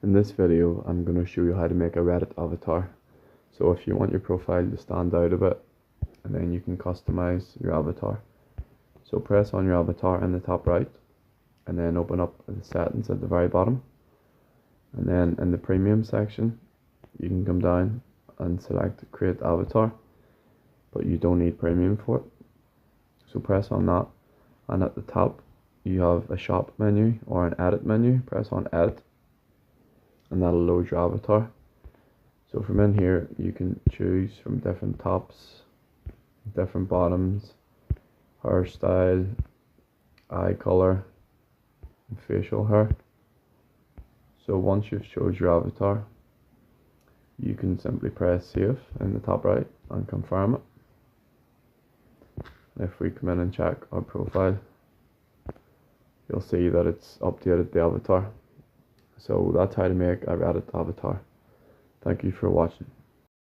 In this video, I'm going to show you how to make a Reddit avatar. So if you want your profile to stand out a bit, and then you can customize your avatar. So press on your avatar in the top right, and then open up the settings at the very bottom. And then in the premium section, you can come down and select create avatar, but you don't need premium for it. So press on that, and at the top you have a shop menu or an edit menu. Press on edit, and that'll load your avatar. So from in here you can choose from different tops, different bottoms, hairstyle, eye color, and facial hair. So once you've chose your avatar, you can simply press save in the top right and confirm it. If we come in and check our profile, you'll see that it's updated the avatar. So that's how to make a Reddit avatar. Thank you for watching.